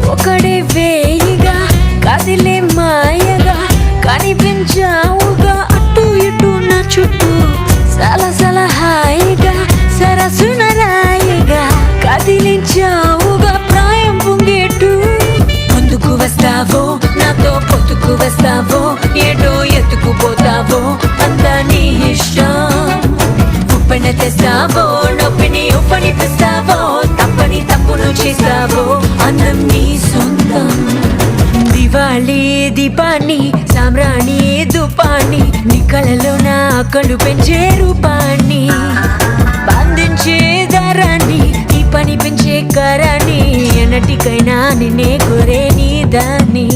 ఒకడే వేయిగా కదిలే మాయగా కనిపించావుగా అటు ఇటు నా చుట్టూ సలసల హాయిగా సరసున రాయిగా కదిలించావుగా ప్రాయం పొంగేట్టు ముందుకు వస్తావో నాతో పొత్తుకు వస్తావో ఏటో ఎత్తుకుపోతావో అంతా నీ ఇష్టం ఉప్పెన తెస్తావో నొప్పిని ఉప్పనిపిస్తావో తప్పని తప్పును చేస్తావో అందం నీ సొంతం దివాళీ దీపాన్ని సామ్రాణి దుపాన్ని నీ కళలో నా కళ్ళు పెంచే రూపాన్ని బంధించే దారాన్ని ఈ పని పెంచే కరాన్ని ఎన్నటికైనా నిన్నే కోరే నీ దాన్ని